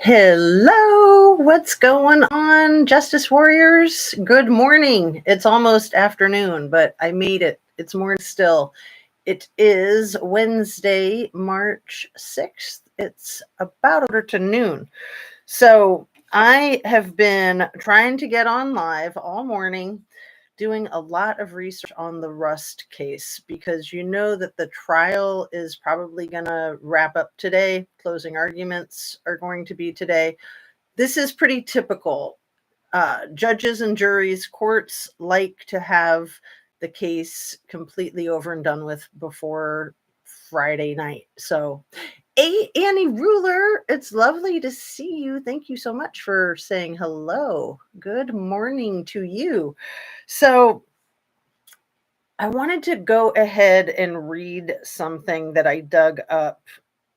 Hello, what's going on, Justice Warriors? Good morning. It's almost afternoon, but I made it. It's morning still. It is Wednesday, March 6th. It's about over to noon. So I have been trying to get on live all morning, doing a lot of research on the Rust case because you know that the trial is probably going to wrap up today. Closing arguments are going to be today. This is pretty typical. Judges and juries, courts like to have the case completely over and done with before Friday night. So, Annie Ruler, it's lovely to see you. Thank you so much for saying hello. Good morning to you. So, I wanted to go ahead and read something that I dug up,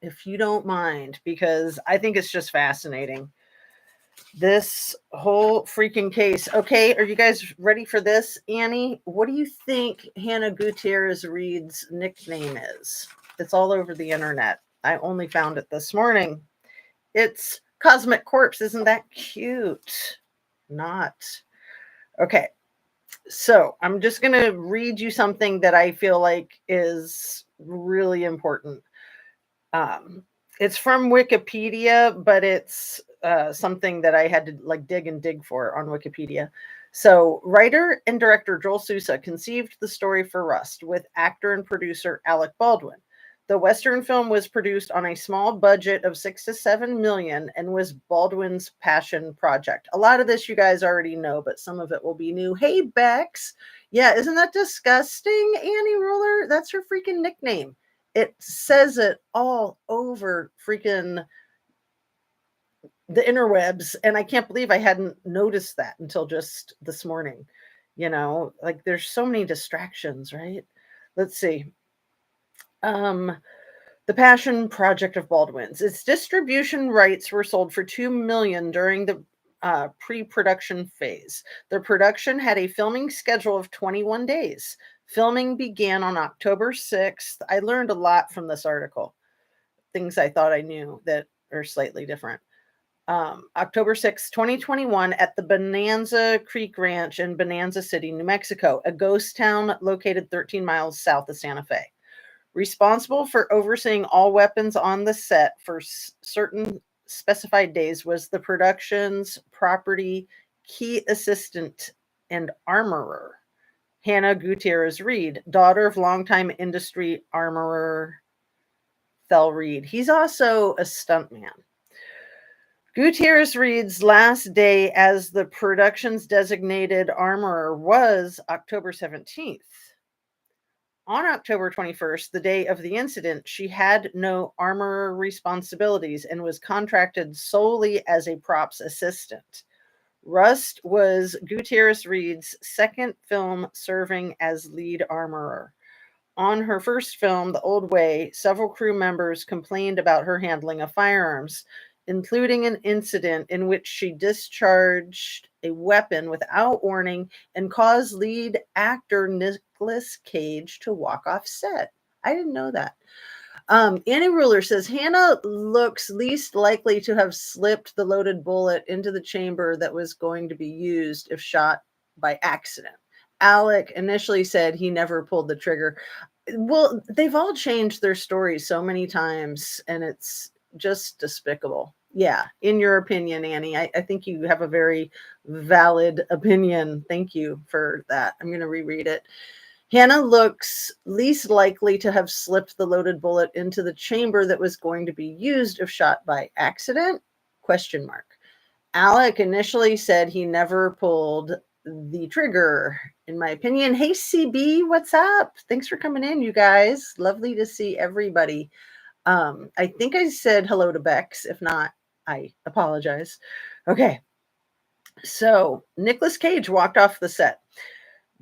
if you don't mind, because I think it's just fascinating. This whole freaking case. Okay, are you guys ready for this, Annie? What do you think Hannah Gutierrez Reed's nickname is? It's all over the internet. I only found it this morning. It's Cosmic Corpse. Isn't that cute? Not. Okay, so I'm just going to read you something that I feel like is really important. It's from Wikipedia, but it's something that I had to dig for on Wikipedia. So, writer and director Joel Sousa conceived the story for Rust with actor and producer Alec Baldwin. The Western film was produced on a small budget of 6 to 7 million and was Baldwin's passion project. A lot of this you guys already know, but some of it will be new. Hey, Bex. Yeah, isn't that disgusting, Annie Ruler? That's her freaking nickname. It says it all over freaking the interwebs, and I can't believe I hadn't noticed that until just this morning. There's so many distractions, right? Let's see. The Passion Project of Baldwin's. Its distribution rights were sold for $2 million during the pre-production phase. The production had a filming schedule of 21 days. Filming began on October 6th. I learned a lot from this article. Things I thought I knew that are slightly different. October 6th, 2021, at the Bonanza Creek Ranch in Bonanza City, New Mexico, a ghost town located 13 miles south of Santa Fe. Responsible for overseeing all weapons on the set for certain specified days was the production's property key assistant and armorer, Hannah Gutierrez Reed, daughter of longtime industry armorer Thel Reed. He's also a stuntman. Gutierrez Reed's last day as the production's designated armorer was October 17th. On October 21st, the day of the incident, she had no armorer responsibilities and was contracted solely as a props assistant. Rust was Gutierrez Reed's second film serving as lead armorer. On her first film, The Old Way, several crew members complained about her handling of firearms, including an incident in which she discharged a weapon without warning and caused lead actor Nicolas Cage to walk off set. I didn't know that. Annie Ruler says Hannah looks least likely to have slipped the loaded bullet into the chamber that was going to be used if shot by accident. Alec initially said he never pulled the trigger. Well, they've all changed their stories so many times, and it's just despicable. Yeah, in your opinion, Annie, I think you have a very valid opinion. Thank you for that. I'm going to reread it. Hannah looks least likely to have slipped the loaded bullet into the chamber that was going to be used if shot by accident? Question mark. Alec initially said he never pulled the trigger, in my opinion. Hey, CB, what's up? Thanks for coming in, you guys. Lovely to see everybody. I think I said hello to Bex. If not, I apologize. Okay. So Nicolas Cage walked off the set.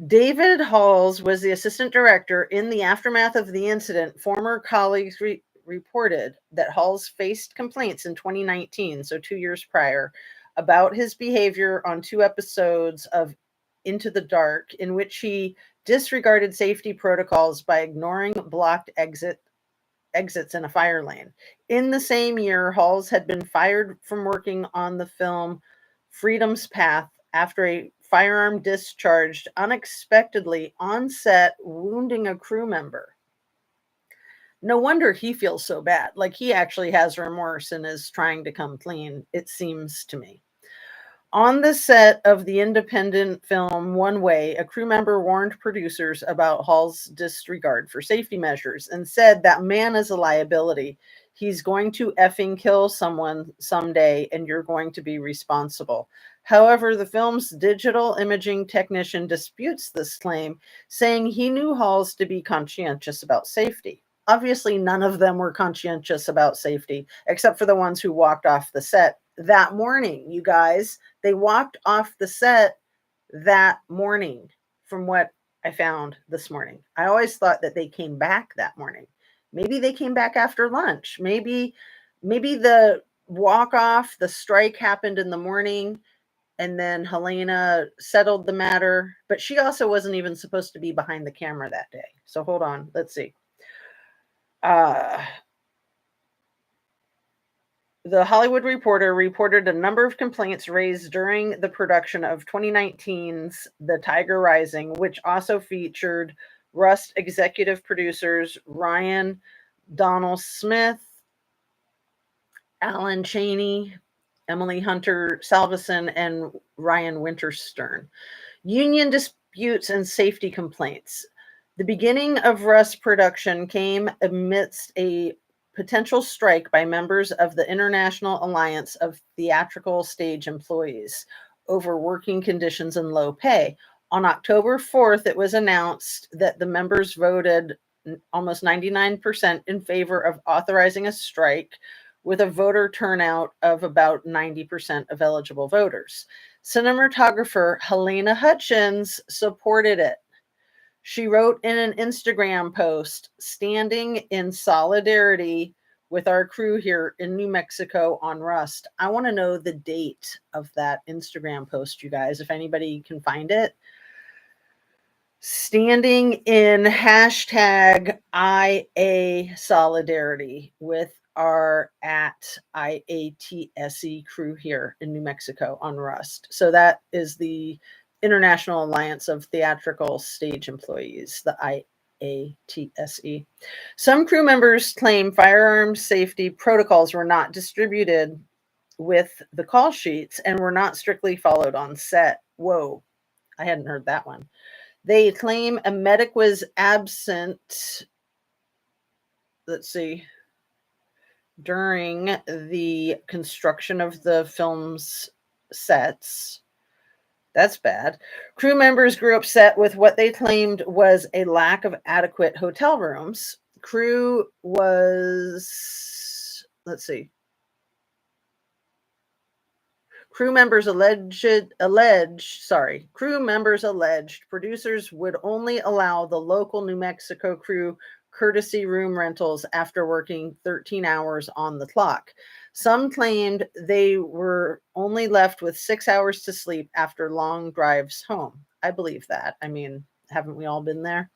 David Halls was the assistant director. In the aftermath of the incident, former colleagues reported that Halls faced complaints in 2019, so 2 years prior, about his behavior on 2 episodes of Into the Dark, in which he disregarded safety protocols by ignoring blocked exit exits in a fire lane. In the same year, Halls had been fired from working on the film Freedom's Path after a firearm discharged unexpectedly on set, wounding a crew member. No wonder he feels so bad. Like he actually has remorse and is trying to come clean, it seems to me. On the set of the independent film One Way, a crew member warned producers about Hall's disregard for safety measures and said that man is a liability. He's going to effing kill someone someday and you're going to be responsible. However, the film's digital imaging technician disputes this claim, saying he knew Halls to be conscientious about safety. Obviously, none of them were conscientious about safety, except for the ones who walked off the set that morning, you guys. They walked off the set that morning, from what I found this morning. I always thought that they came back that morning. Maybe they came back after lunch. Maybe the walk off, the strike happened in the morning, and then Helena settled the matter. But she also wasn't even supposed to be behind the camera that day. So hold on, let's see. The Hollywood Reporter reported a number of complaints raised during the production of 2019's The Tiger Rising, which also featured Rust executive producers Ryan Donald Smith, Alan Cheney, Emily Hunter Salveson, and Ryan Winterstern. Union disputes and safety complaints. The beginning of Rust production came amidst a potential strike by members of the International Alliance of Theatrical Stage Employees over working conditions and low pay. On October 4th, it was announced that the members voted almost 99% in favor of authorizing a strike, with a voter turnout of about 90% of eligible voters. Cinematographer Helena Hutchins supported it. She wrote in an Instagram post, standing in solidarity with our crew here in New Mexico on Rust. I want to know the date of that Instagram post, you guys, if anybody can find it. Standing in hashtag IA solidarity with our at IATSE crew here in New Mexico on Rust. So that is the International Alliance of Theatrical Stage Employees, the IATSE. Some crew members claim firearm safety protocols were not distributed with the call sheets and were not strictly followed on set. Whoa, I hadn't heard that one. They claim a medic was absent, let's see, during the construction of the film's sets. That's bad. Crew members grew upset with what they claimed was a lack of adequate hotel rooms. Crew members alleged producers would only allow the local New Mexico crew courtesy room rentals after working 13 hours on the clock. Some claimed they were only left with 6 hours to sleep after long drives home. I believe that. I mean, haven't we all been there?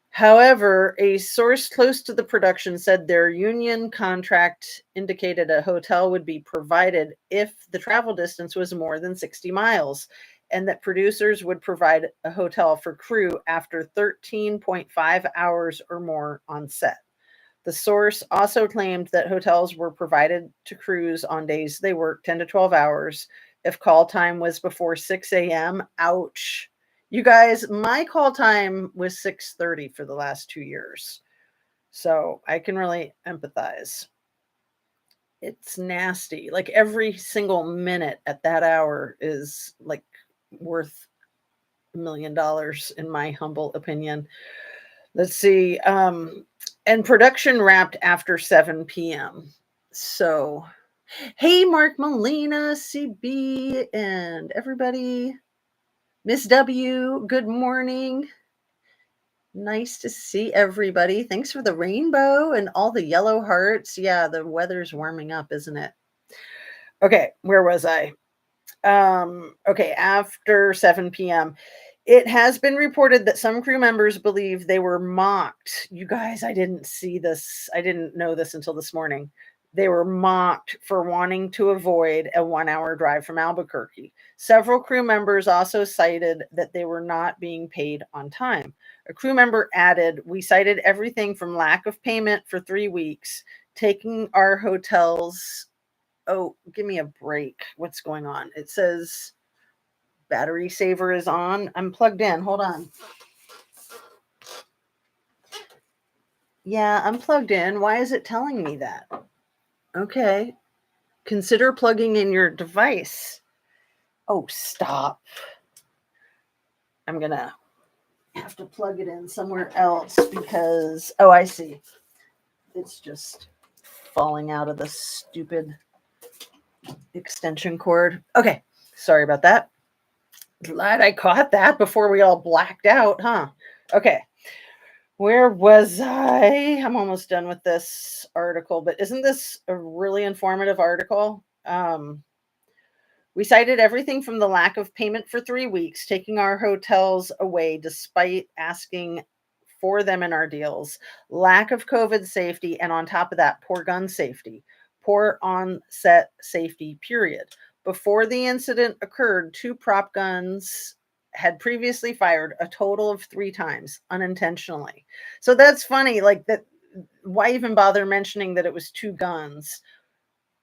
However, a source close to the production said their union contract indicated a hotel would be provided if the travel distance was more than 60 miles, and that producers would provide a hotel for crew after 13.5 hours or more on set. The source also claimed that hotels were provided to crews on days they worked 10 to 12 hours if call time was before 6 a.m. Ouch. You guys, my call time was 6:30 for the last 2 years. So I can really empathize. It's nasty. Like every single minute at that hour is like worth $1 million in my humble opinion. Let's see. And production wrapped after 7 p.m. So, hey, Mark, Molina CB, and everybody. Miss W, good morning. Nice to see everybody. Thanks for the rainbow and all the yellow hearts. Yeah, the weather's warming up, isn't it? Okay, where was I? Okay, after 7 p.m. It has been reported that some crew members believe they were mocked. You guys, I didn't see this. I didn't know this until this morning. They were mocked for wanting to avoid a 1 hour drive from Albuquerque. Several crew members also cited that they were not being paid on time. A crew member added, "We cited everything from lack of payment for 3 weeks, taking our hotels." Oh, give me a break. What's going on? It says battery saver is on. I'm plugged in. Hold on. Yeah, I'm plugged in. Why is it telling me that? Okay. Consider plugging in your device. Oh, stop. I'm going to have to plug it in somewhere else because, oh, I see. It's just falling out of the stupid extension cord. Okay. Sorry about that. Glad I caught that before we all blacked out, huh? Okay. Where was I? I'm almost done with this article, but isn't this a really informative article? We cited everything from the lack of payment for 3 weeks, taking our hotels away despite asking for them in our deals, lack of COVID safety, and on top of that, poor gun safety, poor on-set safety, period. Before the incident occurred, 2 prop guns had previously fired a total of 3 times unintentionally. So that's funny. Like that. Why even bother mentioning that it was 2 guns?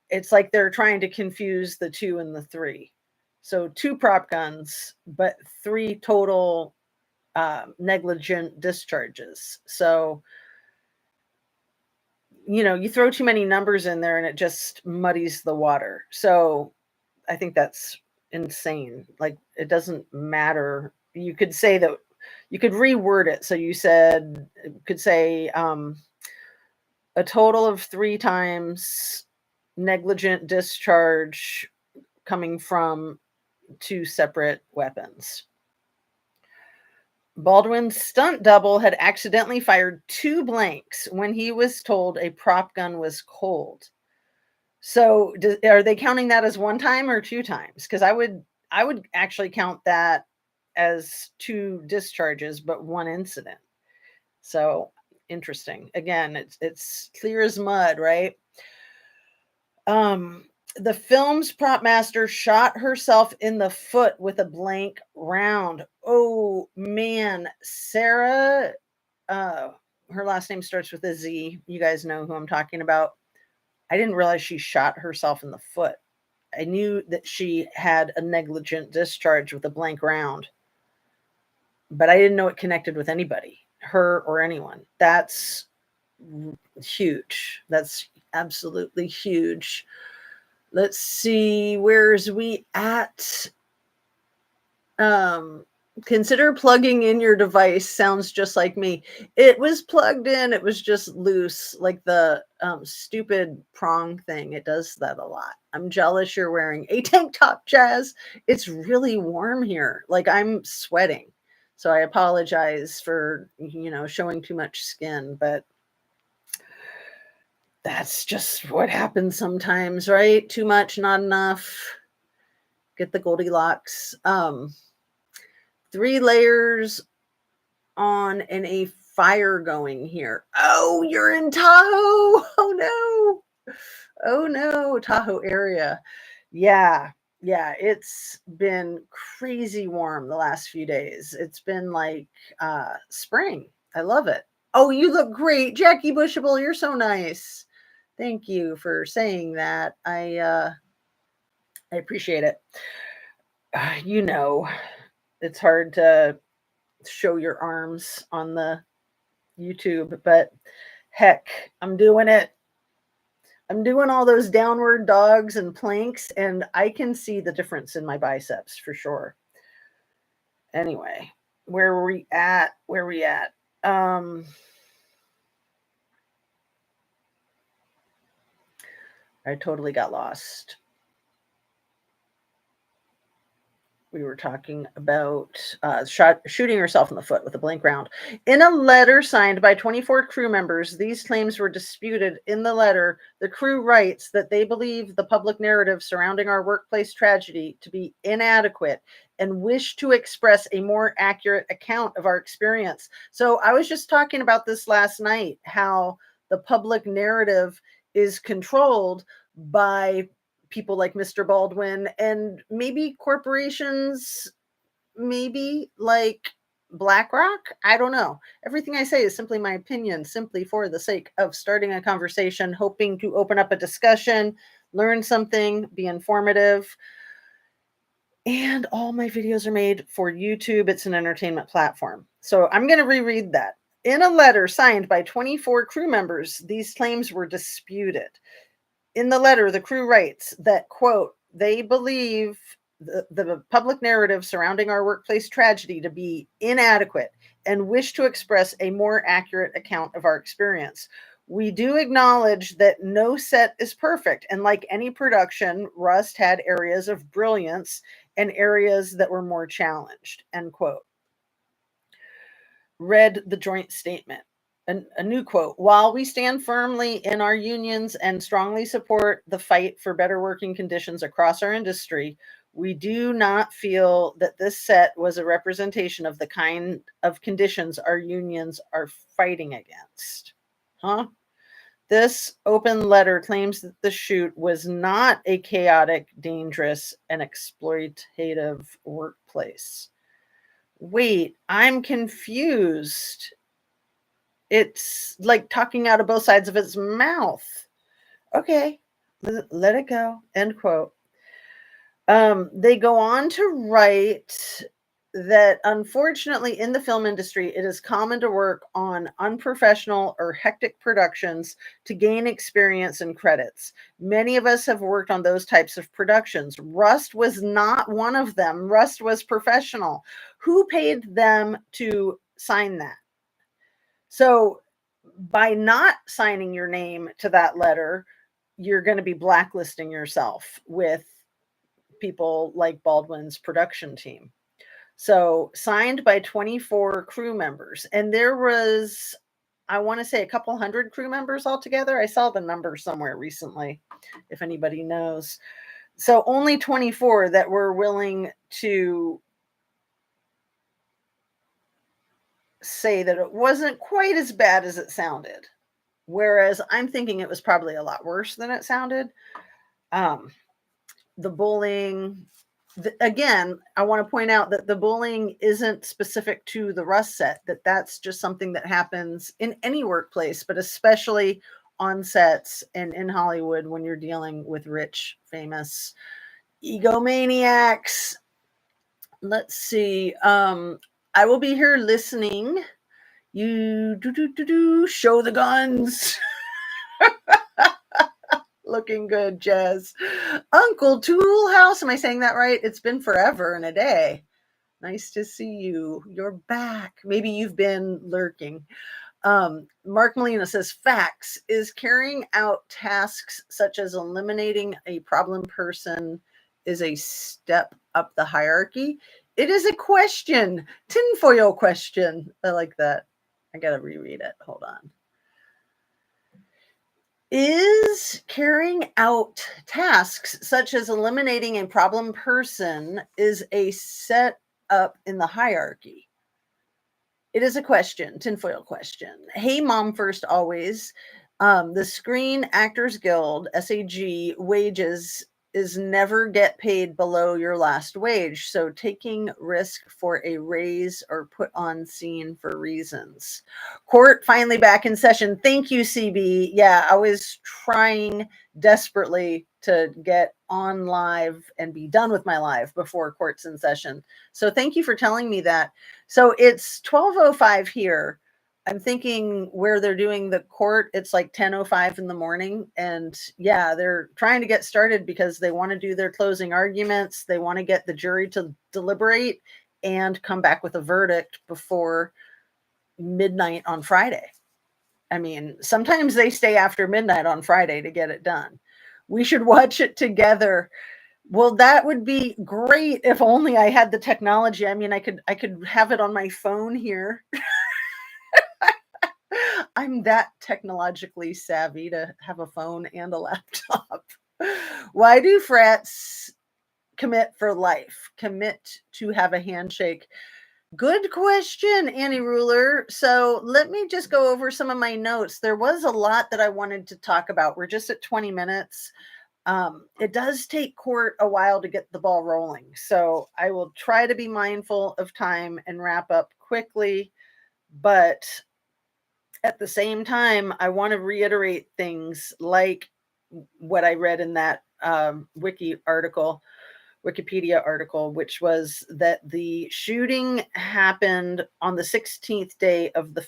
It's like they're trying to confuse the 2 and the 3. So 2 prop guns, but 3 total negligent discharges. So, you throw too many numbers in there and it just muddies the water. So I think that's insane. Like, it doesn't matter. You could say that, you could reword it. So you could say a total of 3 times negligent discharge coming from 2 separate weapons. Baldwin's stunt double had accidentally fired 2 blanks when he was told a prop gun was cold. So, are they counting that as 1 time or 2 times? Because I would actually count that as 2 discharges, but 1 incident. So interesting. Again, it's clear as mud, right? Um, the film's prop master shot herself in the foot with a blank round. Oh man, Sarah, uh, her last name starts with a Z. You guys know who I'm talking about. I didn't realize she shot herself in the foot. I knew that she had a negligent discharge with a blank round, but I didn't know it connected with anybody, her or anyone. That's huge. That's absolutely huge. Let's see, where's we at? Consider plugging in your device. Sounds just like me. It was plugged in, it was just loose, like the stupid prong thing. It does that a lot. I'm jealous you're wearing a tank top, Jazz. It's really warm here. Like, I'm sweating. So I apologize for, showing too much skin, but that's just what happens sometimes, right? Too much, not enough. Get the Goldilocks. 3 layers on and a fire going here. Oh, you're in Tahoe. Oh no. Oh no, Tahoe area. Yeah. Yeah, it's been crazy warm the last few days. It's been like spring. I love it. Oh, you look great, Jackie Bushable. You're so nice. Thank you for saying that. I appreciate it. You know, it's hard to show your arms on the YouTube, but heck, I'm doing it. I'm doing all those downward dogs and planks, and I can see the difference in my biceps for sure. Anyway, where were we at? Where are we at? I totally got lost. We were talking about shooting herself in the foot with a blank round. In a letter signed by 24 crew members, these claims were disputed. In the letter, the crew writes that they believe the public narrative surrounding our workplace tragedy to be inadequate and wish to express a more accurate account of our experience. So I was just talking about this last night, how the public narrative is controlled by people like Mr. Baldwin and maybe corporations, maybe like BlackRock. I don't know. Everything I say is simply my opinion, simply for the sake of starting a conversation, hoping to open up a discussion, learn something, be informative. And all my videos are made for YouTube. It's an entertainment platform. So I'm going to reread that. In a letter signed by 24 crew members, these claims were disputed. In the letter, the crew writes that, quote, they believe the public narrative surrounding our workplace tragedy to be inadequate and wish to express a more accurate account of our experience. We do acknowledge that no set is perfect, and like any production, Rust had areas of brilliance and areas that were more challenged, end quote. Read the joint statement. A new quote, while we stand firmly in our unions and strongly support the fight for better working conditions across our industry, we do not feel that this set was a representation of the kind of conditions our unions are fighting against. Huh? This open letter claims that the shoot was not a chaotic, dangerous, and exploitative workplace. Wait, I'm confused. It's like talking out of both sides of its mouth. Okay, let it go. End quote. They go on to write that unfortunately in the film industry, it is common to work on unprofessional or hectic productions to gain experience and credits. Many of us have worked on those types of productions. Rust was not one of them. Rust was professional. Who paid them to sign that? So by not signing your name to that letter, you're going to be blacklisting yourself with people like Baldwin's production team. So signed by 24 crew members. And there was, I want to say, a couple hundred crew members altogether. I saw the number somewhere recently, if anybody knows. So only 24 that were willing to say that it wasn't quite as bad as it sounded. Whereas I'm thinking it was probably a lot worse than it sounded. The bullying, again, I want to point out that the bullying isn't specific to the Rust set, that's just something that happens in any workplace, but especially on sets and in Hollywood when you're dealing with rich, famous egomaniacs. Let's see. I will be here listening. You show the guns. Looking good, Jazz. Uncle Toolhouse. Am I saying that right? It's been forever and a day. Nice to see you. You're back. Maybe you've been lurking. Mark Molina says, facts. Is carrying out tasks such as eliminating a problem person is a step up the hierarchy? It is a question. Tinfoil question. I like that. I got to reread it. Hold on. Is carrying out tasks such as eliminating a problem person is a set up in the hierarchy? It is a question, tinfoil question. Hey, Mom First Always. The Screen Actors Guild, SAG, wages is never get paid below your last wage. So taking risk for a raise or put on scene for reasons. Court finally back in session. Thank you, CB. Yeah, I was trying desperately to get on live and be done with my live before court's in session. So thank you for telling me that. So it's 12:05 here. I'm thinking where they're doing the court, it's like 10:05 in the morning. And yeah, they're trying to get started because they want to do their closing arguments. They want to get the jury to deliberate and come back with a verdict before midnight on Friday. I mean, sometimes they stay after midnight on Friday to get it done. We should watch it together. Well, that would be great if only I had the technology. I mean, I could have it on my phone here. I'm that technologically savvy to have a phone and a laptop. Why do frats commit for life? Commit to have a handshake? Good question, Annie Ruler. So let me just go over some of my notes. There was a lot that I wanted to talk about. We're just at 20 minutes. It does take court a while to get the ball rolling. So I will try to be mindful of time and wrap up quickly. But at the same time, I want to reiterate things like what I read in that Wikipedia article, which was that the shooting happened on the 16th day of the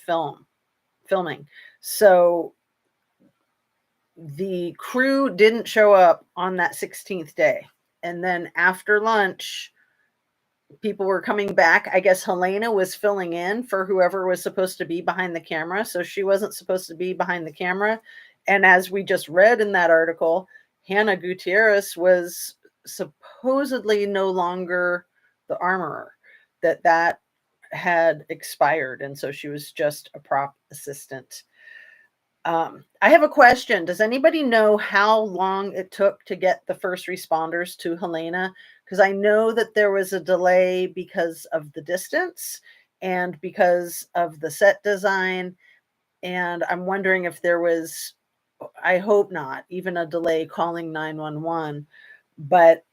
filming. So the crew didn't show up on that 16th day. And then after lunch, people were coming back. I guess Helena was filling in for whoever was supposed to be behind the camera. So she wasn't supposed to be behind the camera. And as we just read in that article, Hannah Gutierrez was supposedly no longer the armorer, that had expired. And so she was just a prop assistant. I have a question. Does anybody know how long it took to get the first responders to Helena? Because I know that there was a delay because of the distance and because of the set design. And I'm wondering if there was, I hope not, even a delay calling 911. But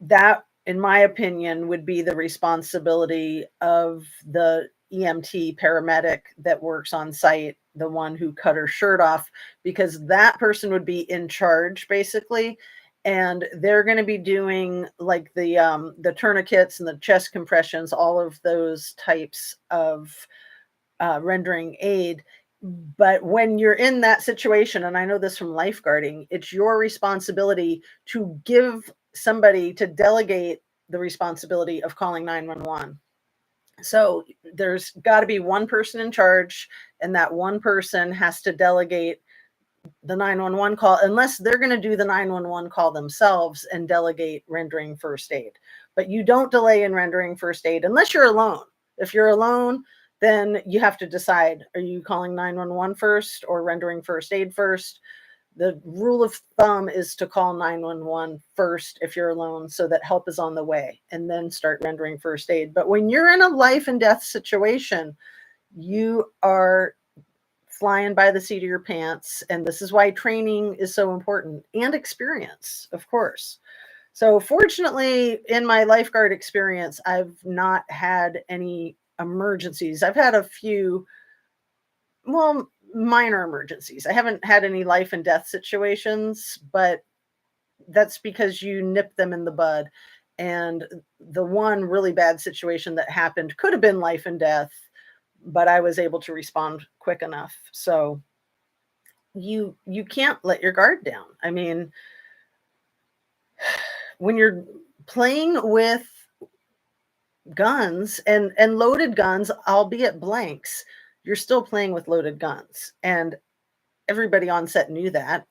that, in my opinion, would be the responsibility of the EMT paramedic that works on site, the one who cut her shirt off, because that person would be in charge basically. And they're going to be doing like the tourniquets and the chest compressions, all of those types of rendering aid. But when you're in that situation, and I know this from lifeguarding, it's your responsibility to give somebody to delegate the responsibility of calling 911. So there's got to be one person in charge, and that one person has to delegate the 911 call, unless they're going to do the 911 call themselves and delegate rendering first aid. But you don't delay in rendering first aid unless you're alone. If you're alone, then you have to decide, are you calling 911 first or rendering first aid first? The rule of thumb is to call 911 first if you're alone, so that help is on the way, and then start rendering first aid. But when you're in a life and death situation, you are flying by the seat of your pants. And this is why training is so important, and experience, of course. So fortunately, in my lifeguard experience, I've not had any emergencies. I've had a few, well, minor emergencies. I haven't had any life and death situations, but that's because you nip them in the bud. And the one really bad situation that happened could have been life and death, but I was able to respond quick enough. So you can't let your guard down. I mean, when you're playing with guns and loaded guns, albeit blanks, you're still playing with loaded guns. And everybody on set knew that,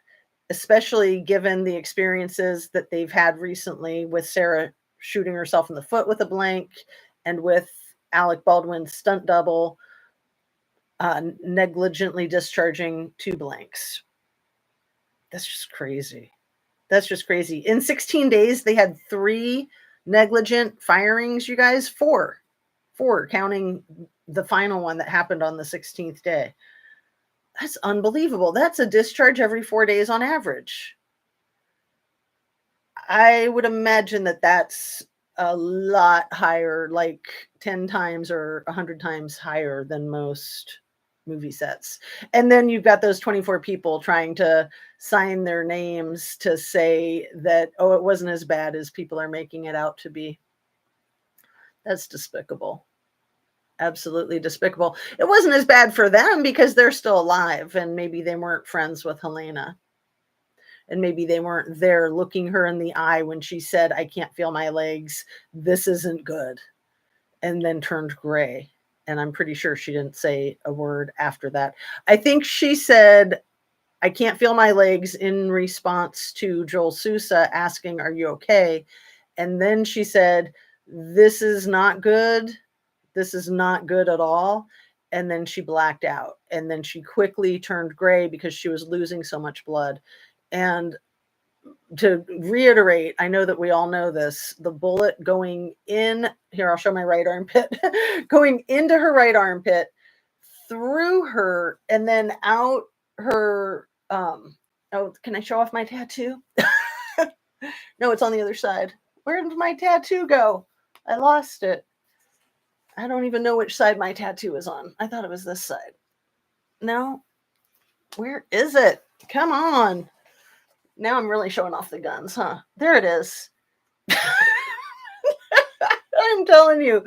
especially given the experiences that they've had recently with Sarah shooting herself in the foot with a blank, and with Alec Baldwin's stunt double negligently discharging 2 blanks. That's just crazy. That's just crazy. In 16 days, they had 3 negligent firings, you guys. 4, counting the final one that happened on the 16th day. That's unbelievable. That's a discharge every 4 days on average. I would imagine that that's a lot higher, like 10 times or 100 times higher than most movie sets. And then you've got those 24 people trying to sign their names to say that, oh, it wasn't as bad as people are making it out to be. That's despicable. Absolutely despicable. It wasn't as bad for them because they're still alive, and maybe they weren't friends with Helena. And maybe they weren't there looking her in the eye when she said, I can't feel my legs. This isn't good. And then turned gray. And I'm pretty sure she didn't say a word after that. I think she said, I can't feel my legs in response to Joel Sousa asking, are you okay? And then she said, this is not good. This is not good at all. And then she blacked out. And then she quickly turned gray because she was losing so much blood. And to reiterate, I know that we all know this, the bullet going in, here, I'll show my right armpit, going into her right armpit, through her, and then out her, oh, can I show off my tattoo? No, it's on the other side. Where did my tattoo go? I lost it. I don't even know which side my tattoo is on. I thought it was this side. No, where is it? Come on. Now I'm really showing off the guns, huh? There it is. I'm telling you,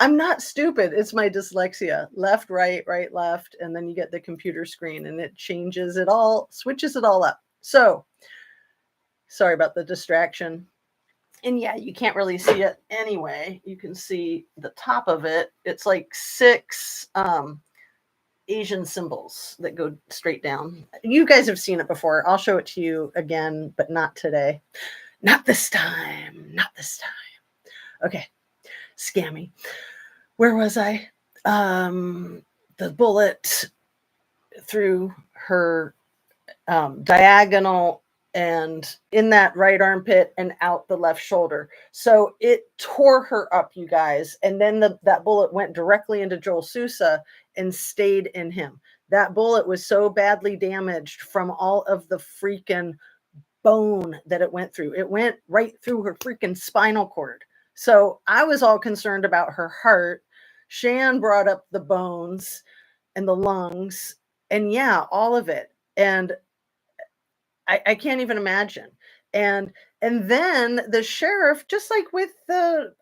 I'm not stupid. It's my dyslexia. Left, right, right, left. And then you get the computer screen and it changes it all, switches it all up. So sorry about the distraction. And yeah, you can't really see it anyway. You can see the top of it. It's like 6 Asian symbols that go straight down. You guys have seen it before. I'll show it to you again, but not today. Not this time. Not this time. Okay. Scammy. Where was I? The bullet through her diagonal and in that right armpit and out the left shoulder. So it tore her up, you guys. And then that bullet went directly into Joel Sousa and stayed in him. That bullet was so badly damaged from all of the freaking bone that it went through. It went right through her freaking spinal cord. So I was all concerned about her heart. Shan brought up the bones and the lungs, and yeah, all of it. And I can't even imagine. And then the sheriff, just like with the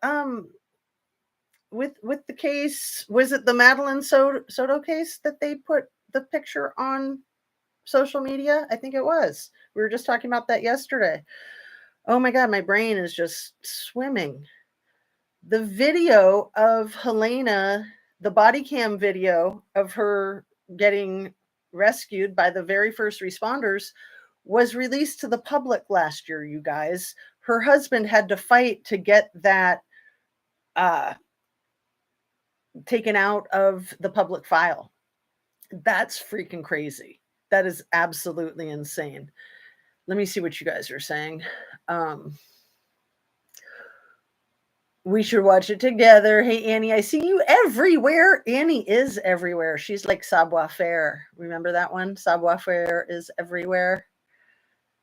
with the case, was it the Madeline Soto case that they put the picture on social media? I think it was. We were just talking about that yesterday. Oh my God, my brain is just swimming. The video of Helena, the body cam video of her getting rescued by the very first responders, was released to the public last year, you guys. Her husband had to fight to get that taken out of the public file. That's freaking crazy. That is absolutely insane. Let me see what you guys are saying. We should watch it together. Hey, Annie, I see you everywhere. Annie is everywhere. She's like savoir-faire. Remember that one? Savoir-faire is everywhere.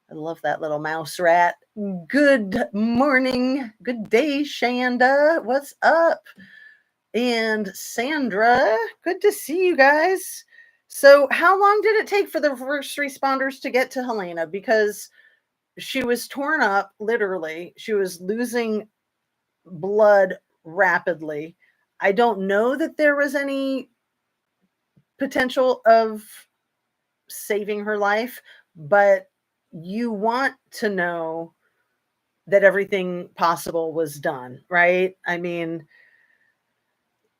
I love that little mouse rat. Good morning. Good day, Shanda. What's up? And Sandra, good to see you guys. So how long did it take for the first responders to get to Helena? Because she was torn up, literally. She was losing blood rapidly. I don't know that there was any potential of saving her life, but you want to know that everything possible was done, right? I mean,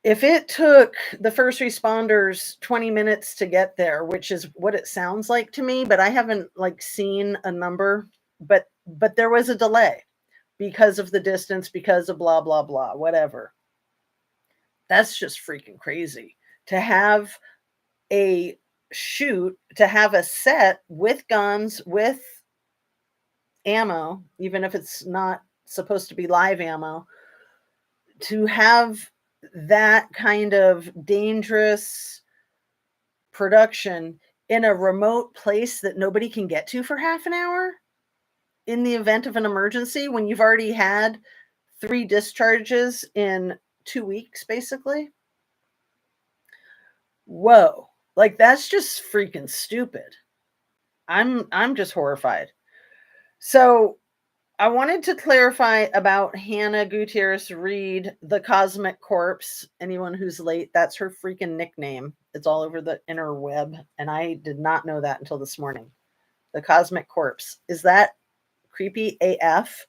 if it took the first responders 20 minutes to get there, which is what it sounds like to me, but I haven't like seen a number, but there was a delay because of the distance, because of blah, blah, blah, whatever. That's just freaking crazy to have a shoot, to have a set with guns, with ammo, even if it's not supposed to be live ammo, to have that kind of dangerous production in a remote place that nobody can get to for half an hour in the event of an emergency, when you've already had 3 discharges in 2 weeks, basically. Whoa. Like, that's just freaking stupid. I'm just horrified. So I wanted to clarify about Hannah Gutierrez Reed, the Cosmic Corpse. Anyone who's late, that's her freaking nickname. It's all over the interweb, and I did not know that until this morning. The Cosmic Corpse. Is that creepy AF?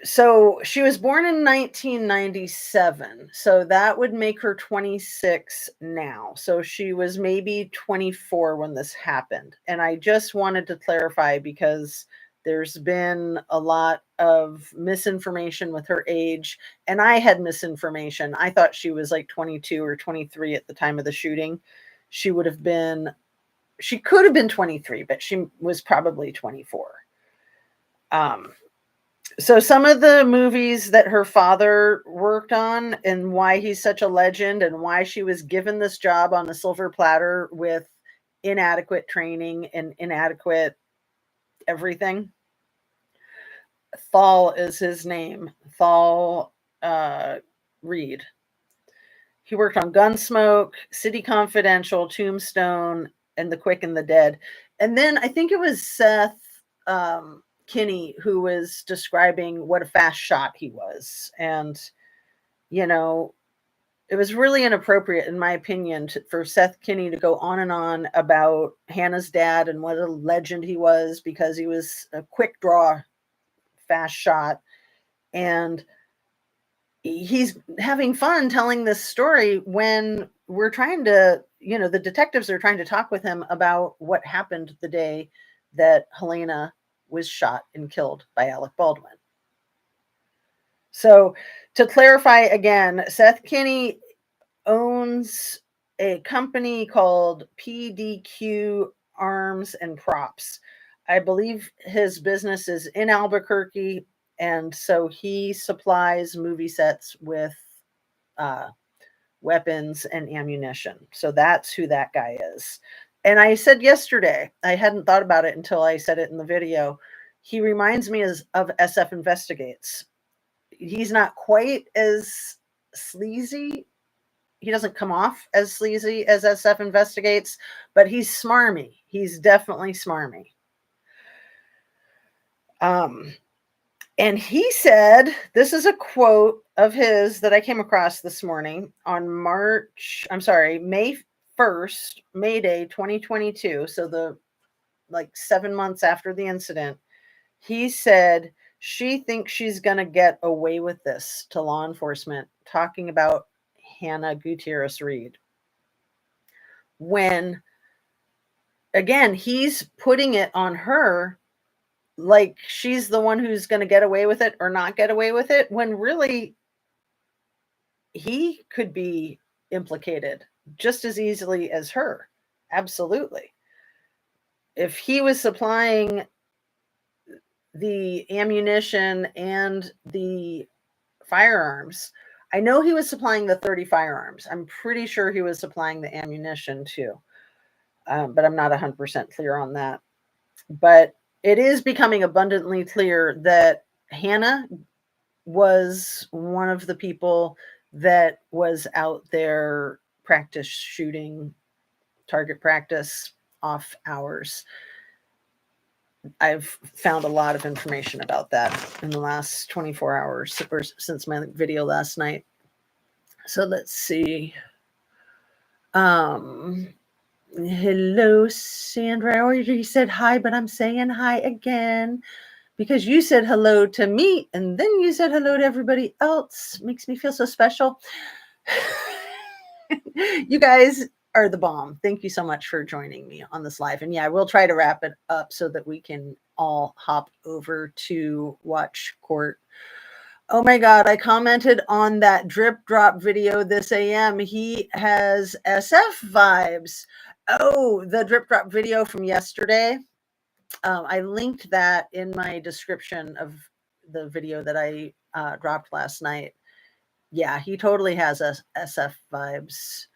So she was born in 1997. So that would make her 26 now. So she was maybe 24 when this happened. And I just wanted to clarify because there's been a lot of misinformation with her age. And I had misinformation. I thought she was like 22 or 23 at the time of the shooting. She could have been 23, but she was probably 24. So some of the movies that her father worked on and why he's such a legend and why she was given this job on a silver platter with inadequate training and inadequate everything. Thal is his name. Thal Reed. He worked on Gunsmoke, City Confidential, Tombstone, and The Quick and the Dead. And then I think it was Seth Kinney who was describing what a fast shot he was. And, you know, it was really inappropriate, in my opinion, for Seth Kinney to go on and on about Hannah's dad and what a legend he was because he was a quick draw, fast shot. And he's having fun telling this story when we're trying to, the detectives are trying to talk with him about what happened the day that Helena was shot and killed by Alec Baldwin. So to clarify again, Seth Kinney owns a company called PDQ Arms and Props. I believe his business is in Albuquerque. And so he supplies movie sets with weapons and ammunition. So that's who that guy is. And I said yesterday, I hadn't thought about it until I said it in the video. He reminds me of SF Investigates. He's not quite as sleazy. He doesn't come off as sleazy as SF Investigates, but he's smarmy. He's definitely smarmy. And he said, this is a quote of his that I came across this morning on May 1st, May Day 2022. So 7 months after the incident, he said, she thinks she's going to get away with this to law enforcement, talking about Hannah Gutierrez Reed. When, again, he's putting it on her like she's the one who's going to get away with it or not get away with it, when really he could be implicated just as easily as her. Absolutely. If he was supplying the ammunition and the firearms, I know he was supplying the 30 firearms. I'm pretty sure he was supplying the ammunition too. But I'm not 100% clear on that. But it is becoming abundantly clear that Hannah was one of the people that was out there practice shooting, target practice, off hours. I've found a lot of information about that in the last 24 hours or since my video last night. So let's see. Hello, Sandra. I already said hi, but I'm saying hi again because you said hello to me and then you said hello to everybody else. Makes me feel so special. You guys are the bomb. Thank you so much for joining me on this live. And yeah, we'll try to wrap it up so that we can all hop over to watch court. Oh my God, I commented on that drip drop video this AM. He has SF vibes. Oh, the drip drop video from yesterday. I linked that in my description of the video that I dropped last night. Yeah, he totally has SF vibes.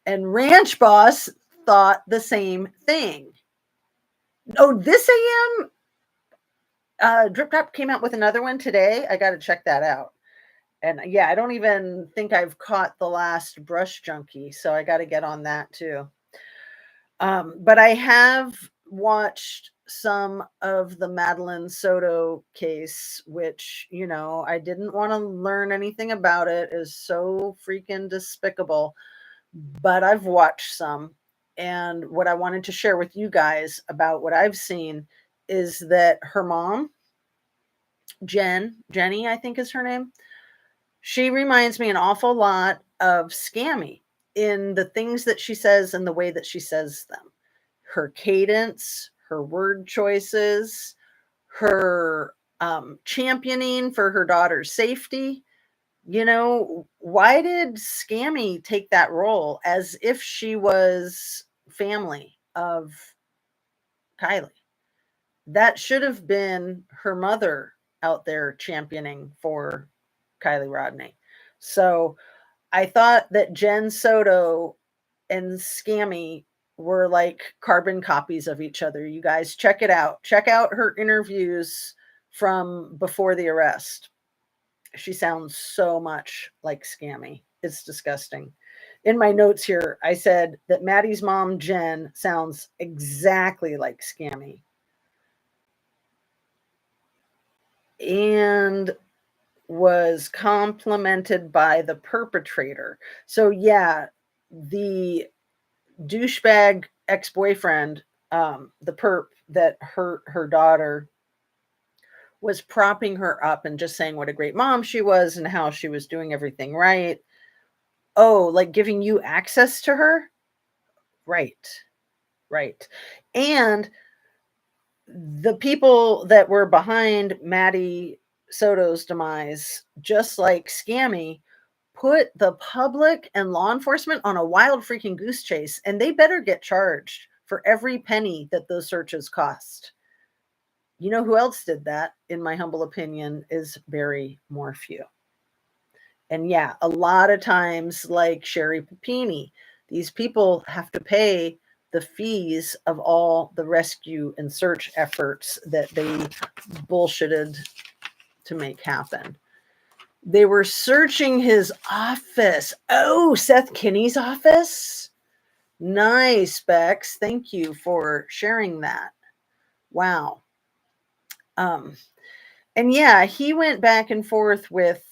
And Ranch Boss thought the same thing. Oh, this AM Drip Drop came out with another one today. I got to check that out. And yeah, I don't even think I've caught the last Brush Junkie, so I got to get on that too. But I have watched some of the Madeline Soto case, which, I didn't want to learn anything about it. It is so freaking despicable. But I've watched some. And what I wanted to share with you guys about what I've seen is that her mom Jenny, I think is her name. She reminds me an awful lot of Scammy in the things that she says and the way that she says them. Her cadence, her word choices, her championing for her daughter's safety. You know, why did Scammy take that role as if she was family of Kylie? That should have been her mother out there championing for Kylie Rodney. So I thought that Jen Soto and Scammy were like carbon copies of each other. You guys check it out. Check out her interviews from before the arrest. She sounds so much like Scammy. It's disgusting. In my notes here, I said that Maddie's mom, Jen, sounds exactly like Scammy. And was complimented by the perpetrator. So yeah, the douchebag ex-boyfriend, the perp that hurt her daughter, was propping her up and just saying what a great mom she was and how she was doing everything right. Oh, like giving you access to her? Right. Right. And the people that were behind Maddie Soto's demise, just like Scammy, put the public and law enforcement on a wild freaking goose chase, and they better get charged for every penny that those searches cost. You know who else did that, in my humble opinion, is Barry Morphew. And yeah, a lot of times, like Sherry Papini, these people have to pay the fees of all the rescue and search efforts that they bullshitted to make happen. They were searching his office. Oh, Seth Kinney's office? Nice, Bex. Thank you for sharing that. Wow. And yeah, he went back and forth with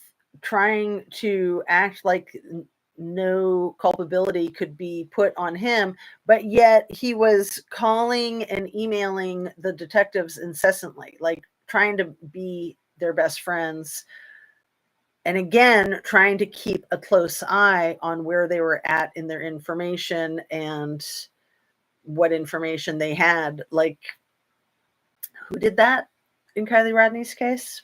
trying to act like no culpability could be put on him, but yet he was calling and emailing the detectives incessantly, like trying to be their best friends. And again, trying to keep a close eye on where they were at in their information and what information they had. Like, who did that in Kylie Rodney's case?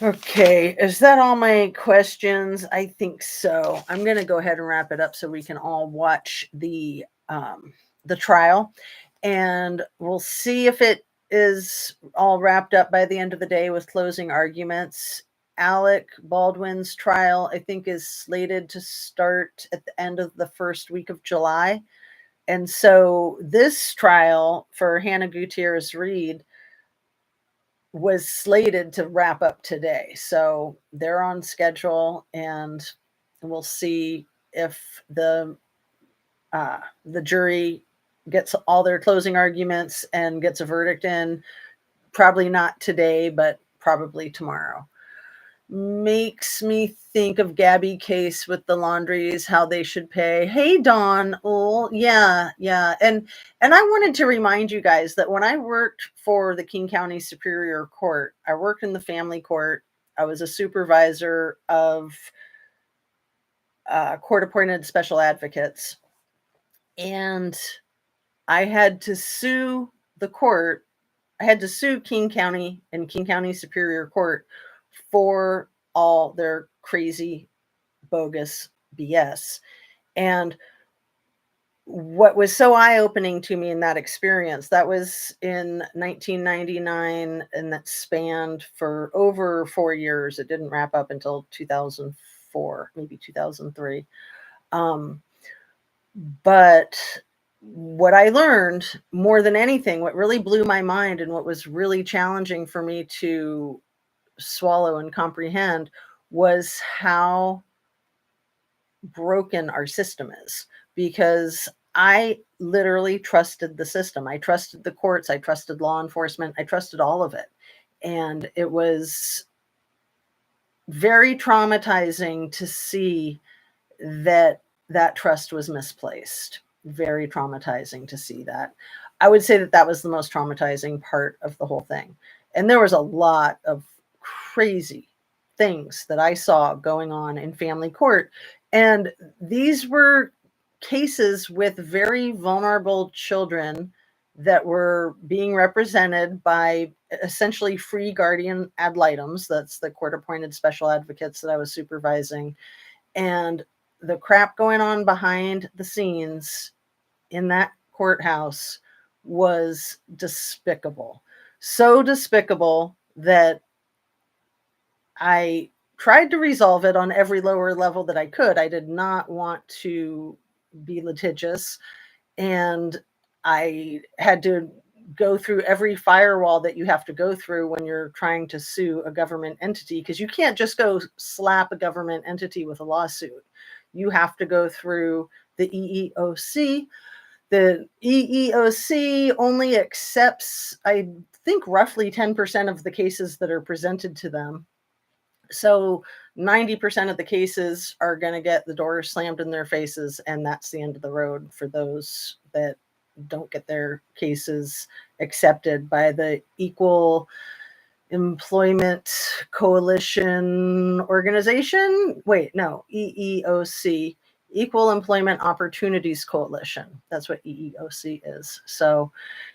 Okay, is that all my questions? I think so. I'm going to go ahead and wrap it up so we can all watch the trial, and we'll see if it is all wrapped up by the end of the day with closing arguments. Alec Baldwin's trial, I think, is slated to start at the end of the first week of July. And so this trial for Hannah Gutierrez Reed was slated to wrap up today. So they're on schedule, and we'll see if the jury gets all their closing arguments and gets a verdict in. Probably not today, but probably tomorrow. Makes me think of Gabby Case with the laundries, how they should pay. Hey, Dawn. Oh, yeah. And I wanted to remind you guys that when I worked for the King County Superior Court, I worked in the family court. I was a supervisor of court-appointed special advocates. And I had to sue the court. I had to sue King County and King County Superior Court for all their crazy, bogus BS. And what was so eye-opening to me in that experience, that was in 1999, and that spanned for over 4 years. It didn't wrap up until 2004, maybe 2003. But what I learned more than anything, what really blew my mind and what was really challenging for me to swallow and comprehend, was how broken our system is. Because I literally trusted the system. I trusted the courts. I trusted law enforcement. I trusted all of it. And it was very traumatizing to see that trust was misplaced. Very traumatizing to see that. I would say that that was the most traumatizing part of the whole thing. And there was a lot of crazy things that I saw going on in family court. And these were cases with very vulnerable children that were being represented by essentially free guardian ad litems. That's the court appointed special advocates that I was supervising. And the crap going on behind the scenes in that courthouse was despicable. So despicable that I tried to resolve it on every lower level that I could. I did not want to be litigious, and I had to go through every firewall that you have to go through when you're trying to sue a government entity, because you can't just go slap a government entity with a lawsuit. You have to go through the EEOC. The EEOC only accepts, I think, roughly 10% of the cases that are presented to them. So 90% of the cases are going to get the door slammed in their faces, and that's the end of the road for those that don't get their cases accepted by the Equal Employment Coalition Organization. Wait, no, EEOC, Equal Employment Opportunities Coalition. That's what EEOC is. So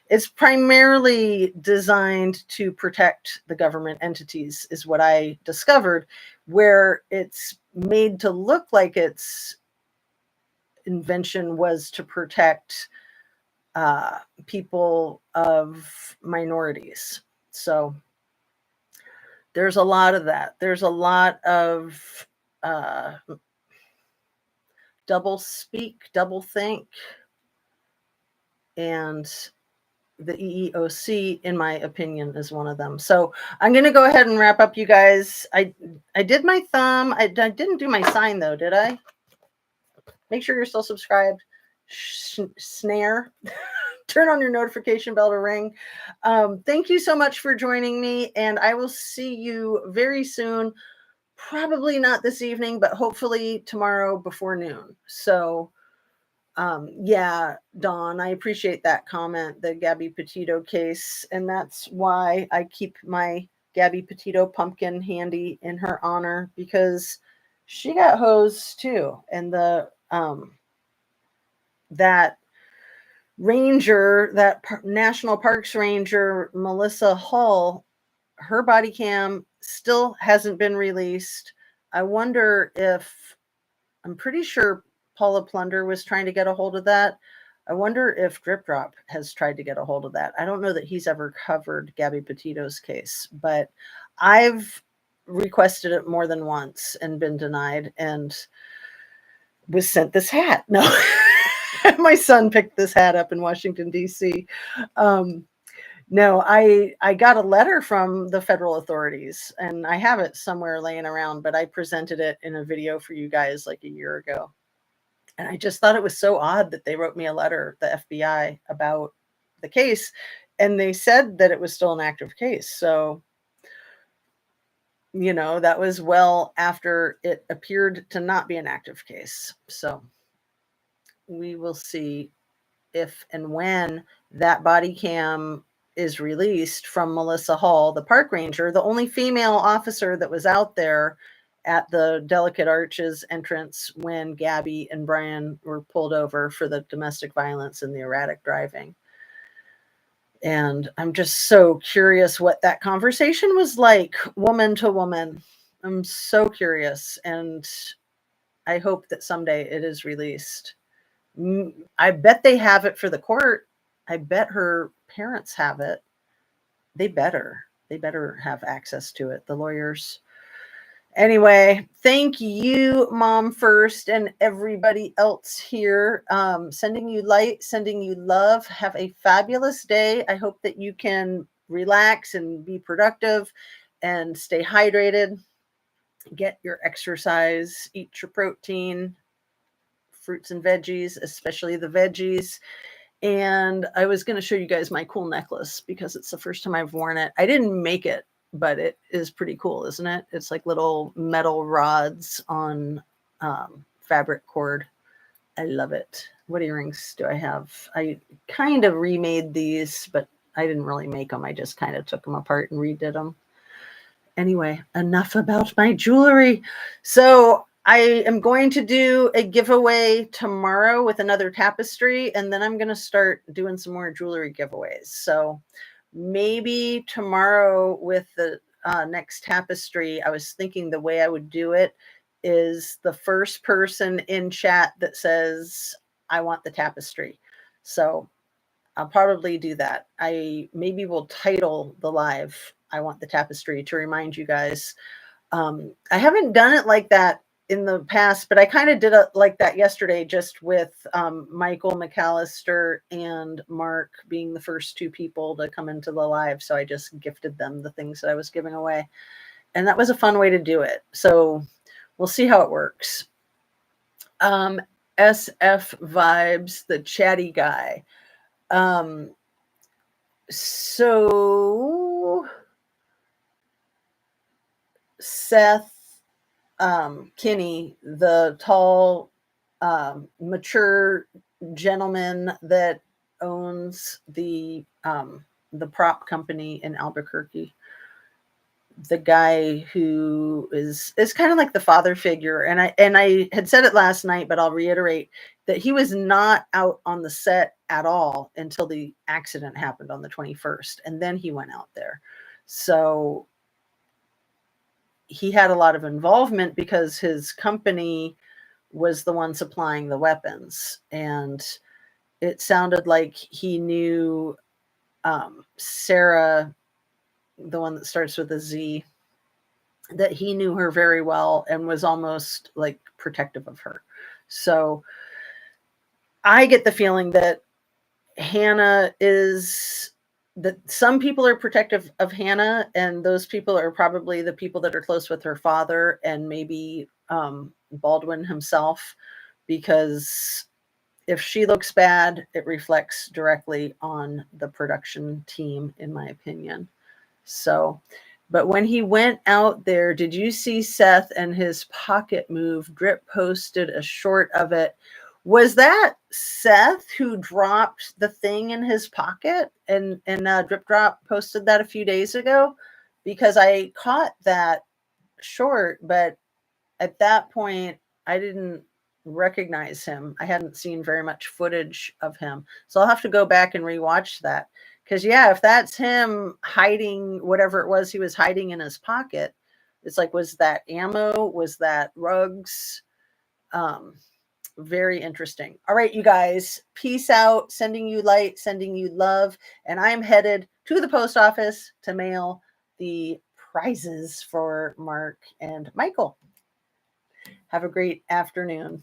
it's primarily designed to protect the government entities, is what I discovered, where it's made to look like its invention was to protect people of minorities. So there's a lot of that. There's a lot of double speak, double think, and the EEOC, in my opinion, is one of them. So I'm going to go ahead and wrap up, you guys. I did my thumb. I didn't do my sign, though, did I? Make sure you're still subscribed. Snare. Turn on your notification bell to ring. Thank you so much for joining me, and I will see you very soon. Probably not this evening, but hopefully tomorrow before noon. So yeah, Dawn, I appreciate that comment, the Gabby Petito case. And that's why I keep my Gabby Petito pumpkin handy in her honor, because she got hosed too. And the that ranger, that National Parks Ranger, Melissa Hall, her body cam still hasn't been released. I wonder if, I'm pretty sure Paula Plunder was trying to get a hold of that. I wonder if Drip Drop has tried to get a hold of that. I don't know that he's ever covered Gabby Petito's case, but I've requested it more than once and been denied, and was sent this hat. No, my son picked this hat up in Washington, D.C. No, I got a letter from the federal authorities, and I have it somewhere laying around, but I presented it in a video for you guys like a year ago. And I just thought it was so odd that they wrote me a letter, the FBI, about the case, and they said that it was still an active case. So, you know, that was well after it appeared to not be an active case. So we will see if and when that body cam is released from Melissa Hall, the park ranger, the only female officer that was out there at the Delicate Arches entrance when Gabby and Brian were pulled over for the domestic violence and the erratic driving. And I'm just so curious what that conversation was like, woman to woman. I'm so curious, and I hope that someday it is released. I bet they have it for the court. I bet her parents have it. They better have access to it, the lawyers. Anyway, thank you, Mom First, and everybody else here. Sending you light, sending you love. Have a fabulous day. I hope that you can relax and be productive and stay hydrated. Get your exercise, eat your protein, fruits and veggies, especially the veggies. And I was going to show you guys my cool necklace because it's the first time I've worn it. I didn't make it, but it is pretty cool, isn't it? It's like little metal rods on fabric cord. I love it. What earrings do I have? I kind of remade these, but I didn't really make them. I just kind of took them apart and redid them. Anyway, enough about my jewelry. So I am going to do a giveaway tomorrow with another tapestry, and then I'm going to start doing some more jewelry giveaways. So maybe tomorrow with the next tapestry, I was thinking the way I would do it is the first person in chat that says, I want the tapestry. So I'll probably do that. I maybe will title the live, I want the tapestry, to remind you guys. I haven't done it like that in the past, but I kind of did it like that yesterday, just with Michael McAllister and Mark being the first two people to come into the live. So I just gifted them the things that I was giving away. And that was a fun way to do it. So we'll see how it works. SF Vibes, the chatty guy. So Seth Kinney, the tall, mature gentleman that owns the prop company in Albuquerque, the guy who is kind of like the father figure. And I had said it last night, but I'll reiterate that he was not out on the set at all until the accident happened on the 21st. And then he went out there. So he had a lot of involvement because his company was the one supplying the weapons. And it sounded like he knew Sarah, the one that starts with a Z, that he knew her very well and was almost like protective of her. So I get the feeling that Hannah is, that some people are protective of Hannah, and those people are probably the people that are close with her father and maybe Baldwin himself, because if she looks bad, it reflects directly on the production team, in my opinion. So, but when he went out there, did you see Seth and his pocket move? Drip posted a short of it. Was that Seth who dropped the thing in his pocket? And Drip Drop posted that a few days ago, because I caught that short, but at that point, I didn't recognize him. I hadn't seen very much footage of him. So I'll have to go back and rewatch that. Because, yeah, if that's him hiding whatever it was he was hiding in his pocket, it's like, was that ammo? Was that rugs? Very interesting. All right, you guys, peace out. Sending you light, sending you love. And I'm headed to the post office to mail the prizes for Mark and Michael. Have a great afternoon.